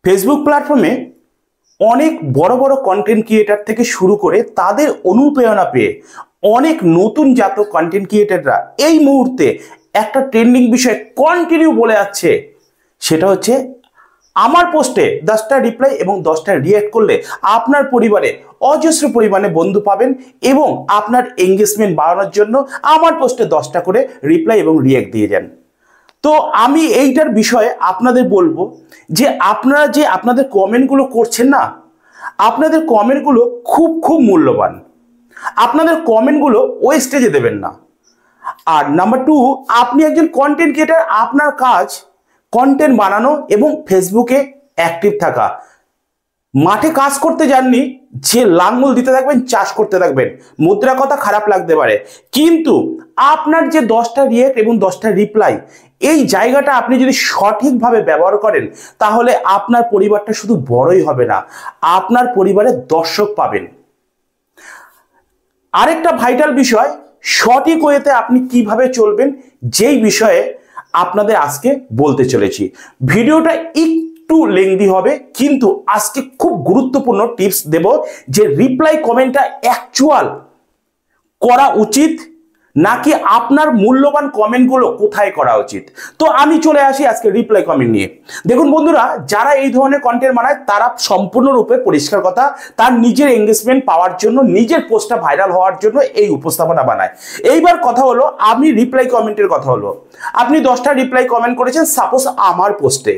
Facebook প্ল্যাটফর্মে অনেক বড় বড় কন্টেন্ট ক্রিয়েটার থেকে শুরু করে তাদের অনুপ্রেরণা পেয়ে অনেক নতুন জাত কন্টেন্ট ক্রিয়েটাররা এই মুহূর্তে একটা ট্রেন্ডিং বিষয় কন্টিনিউ বলে যাচ্ছে। সেটা হচ্ছে আমার পোস্টে 10টা রিপ্লাই এবং 10টা রিঅ্যাক্ট করলে আপনার পরিবারে অজস্র পরিমাণে বন্ধু পাবেন এবং আপনার এঙ্গেজমেন্ট বাড়ানোর জন্য আমার পোস্টে 10টা করে রিপ্লাই এবং রিঅ্যাক্ট দিয়ে যান। তো আমি এইটার বিষয়ে আপনাদের বলবো যে আপনারা যে আপনাদের কমেন্টগুলো করছেন না, আপনাদের কমেন্টগুলো খুব মূল্যবান। আপনাদের কমেন্টগুলো ওয়েস্টেজে দেবেন না। আর নাম্বার 2, আপনি একজন কন্টেন্ট ক্রিয়েটার, আপনার কাজ কন্টেন্ট বানানো এবং ফেসবুকে অ্যাক্টিভ থাকা। মাঠে কাজ করতে যাননি যে লাঙ্গল দিতে থাকবেন, চাষ করতে থাকবেন। মুদ্রা কথা খারাপ লাগতে পারে, কিন্তু আপনার যে 10টা রিঅ্যাক্ট এবং 10টা রিপ্লাই, এই জায়গাটা আপনি যদি সঠিকভাবে ব্যবহার করেন তাহলে আপনার পরিবারটা শুধু বড়ই হবে না, আপনার পরিবারে দর্শক পাবেন। আরেকটা ভাইটাল বিষয়, সঠিক ওয়েতে আপনি কিভাবে চলবেন, যেই বিষয়ে আপনাদের আজকে বলতে চলেছি। ভিডিওটা একটু লেংদি হবে, কিন্তু আজকে খুব গুরুত্বপূর্ণ টিপস দেব যে রিপ্লাই কমেন্টটা অ্যাকচুয়াল করা উচিত নাকি আপনার মূল্যবান কমেন্টগুলো কোথায় করা উচিত। তো আমি চলে আসি আজকে রিপ্লাই কমেন্ট নিয়ে। দেখুন বন্ধুরা, যারা এই ধরনের কন্টেন্ট বানায় তারা সম্পূর্ণরূপে পরিষ্কার কথা তার নিজের এঙ্গেজমেন্ট পাওয়ার জন্য, নিজের পোস্টটা ভাইরাল হওয়ার জন্য এই উপস্থাপনা বানায়। এইবার কথা হলো, আমি রিপ্লাই কমেন্টের কথা হলো, আপনি 10টা রিপ্লাই কমেন্ট করেছেন, সাপোজ আমার পোস্টে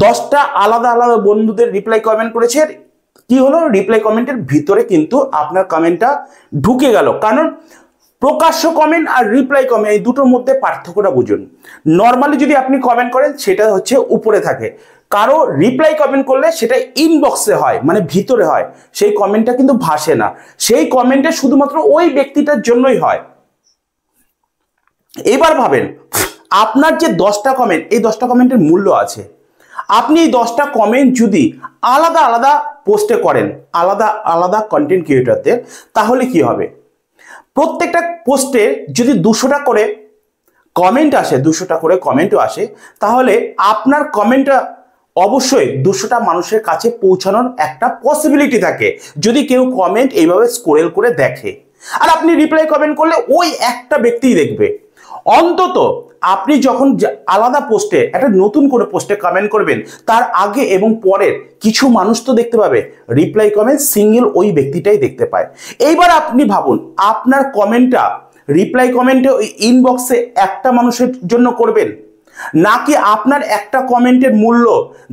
10টা আলাদা আলাদা বন্ধুদের রিপ্লাই কমেন্ট করেছে। কি হলো, রিপ্লাই কমেন্টের ভিতরে কিন্তু আপনার কমেন্টটা ঢুকে গেল। কারণ প্রকাশ্য কমেন্ট আর রিপ্লাই কমেন্ট, এই দুটোর মধ্যে পার্থক্যটা বুঝুন। নর্মালি যদি আপনি কমেন্ট করেন সেটা হচ্ছে উপরে থাকে, কারো রিপ্লাই কমেন্ট করলে সেটা ইনবক্সে হয়, মানে ভিতরে হয়। সেই কমেন্টটা কিন্তু ভাসে না, সেই কমেন্টটা শুধুমাত্র ওই ব্যক্তিটার জন্যই হয়। এবার ভাবেন, আপনার যে 10টা কমেন্ট, এই 10টা কমেন্টের মূল্য আছে। আপনি এই 10টা কমেন্ট যদি আলাদা আলাদা পোস্টে করেন, আলাদা আলাদা কন্টেন্ট ক্রিয়েটরদের, তাহলে কি হবে? প্রত্যেকটা পোস্টে যদি 200টা করে কমেন্ট আসে, 200টা করে কমেন্টও আসে, তাহলে আপনার কমেন্টটা অবশ্যই 200টা মানুষের কাছে পৌঁছানোর একটা পসিবিলিটি থাকে, যদি কেউ কমেন্ট এইভাবে স্ক্রল করে দেখে। আর আপনি রিপ্লাই কমেন্ট করলে ওই একটা ব্যক্তিই দেখবে। অন্তত আপনি যখন আলাদা পোস্টে একটা নতুন করে পোস্টে কমেন্ট করবেন, তার আগে এবং পরের কিছু মানুষ তো দেখতে পাবে। রিপ্লাই কমেন্ট সিঙ্গেল ওই ব্যক্তিটাই দেখতে পায়। এইবার আপনি ভাবুন, আপনার কমেন্টটা রিপ্লাই কমেন্টে ওই ইনবক্সে একটা মানুষের জন্য করবেন, নাকি আপনার একটা কমেন্টের মূল্য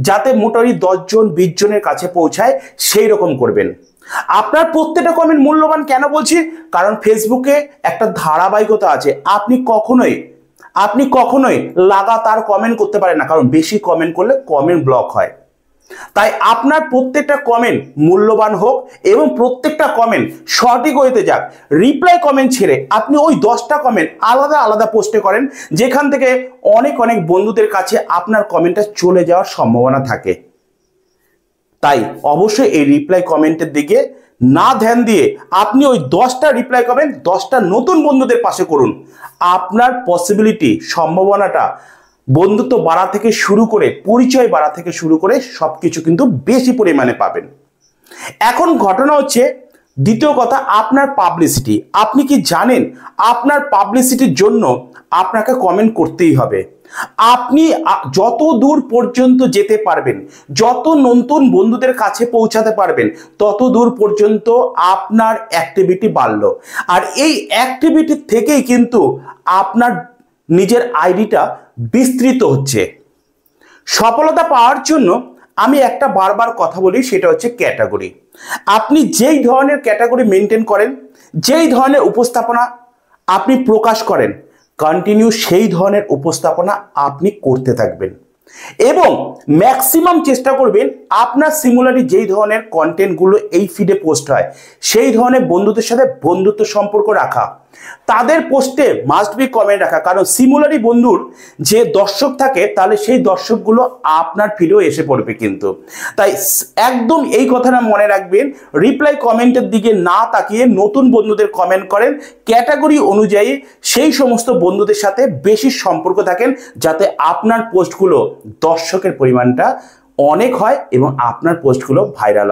যাতে মোটামুটি 10 জন 20 জনের কাছে পৌঁছায় সেই রকম করবেন। আপনার প্রত্যেকটা কমেন্ট মূল্যবান। কেন বলছি? কারণ ফেসবুকে একটা ধারাবাহিকতা আছে। আপনি কখনোই লাগাতার কমেন্ট করতে পারেন না, কারণ বেশি কমেন্ট করলে কমেন্ট ব্লক হয়। তাই আপনার প্রত্যেকটা কমেন্ট মূল্যবান হোক এবং প্রত্যেকটা কমেন্ট সঠিক হইতে যাক। রিপ্লাই কমেন্ট ছেড়ে আপনি ওই 10টা কমেন্ট আলাদা আলাদা পোস্টে করেন, যেখান থেকে অনেক বন্ধুদের কাছে আপনার কমেন্টটা চলে যাওয়ার সম্ভাবনা থাকে। তাই অবশ্যই এই রিপ্লাই কমেন্টের দিকে না ধ্যান দিয়ে আপনি ওই 10টা রিপ্লাই কমেন্ট 10টা নতুন বন্ধুদের পাশে করুন। আপনার পসিবিলিটি, সম্ভাবনাটা, বন্ধুত্ব বাড়া থেকে শুরু করে পরিচয় বাড়া থেকে শুরু করে সবকিছু কিন্তু বেশি পরিমাণে পাবেন। এখন ঘটনা হচ্ছে দ্বিতীয় কথা, আপনার পাবলিসিটি। আপনি কি জানেন আপনার পাবলিসিটির জন্য আপনাকে কমেন্ট করতেই হবে। আপনি যত দূর পর্যন্ত যেতে পারবেন, যত নতুন বন্ধুদের কাছে পৌঁছাতে পারবেন, তত দূর পর্যন্ত আপনার অ্যাক্টিভিটি বাড়লো। আর এই অ্যাক্টিভিটি থেকেই কিন্তু আপনার নিজের আইডিটা বিস্তৃত হচ্ছে। সফলতা পাওয়ার জন্য আমি একটা বারবার কথা বলি, সেটা হচ্ছে ক্যাটাগরি। আপনি যেই ধরনের ক্যাটাগরি মেনটেন করেন, যেই ধরনের উপস্থাপনা আপনি প্রকাশ করেন, কন্টিনিউ সেই ধরনের উপস্থাপনা আপনি করতে থাকবেন এবং ম্যাক্সিমাম চেষ্টা করবেন আপনার সিমিলারি যেই ধরনের কন্টেন্টগুলো এই ফিডে পোস্ট হয়, সেই ধরনের বন্ধুদের সাথে বন্ধুত্ব সম্পর্ক রাখা, তাদের পোস্টে মাস্ট বি কমেন্ট রাখা। কারণ সিমিলারি বন্ধুর যে দর্শক থাকে, তাহলে সেই দর্শকগুলো আপনার ফিডেও এসে পড়বে কিন্তু। তাই একদম এই কথাটা মনে রাখবেন, রিপ্লাই কমেন্টের দিকে না তাকিয়ে নতুন বন্ধুদের কমেন্ট করেন, ক্যাটাগরি অনুযায়ী সেই সমস্ত বন্ধুদের সাথে বেশি সম্পর্ক থাকেন, যাতে আপনার পোস্টগুলো দর্শকের পরিমাণটা অনেক হয় এবং আপনার পোস্টগুলো ভাইরাল হয়।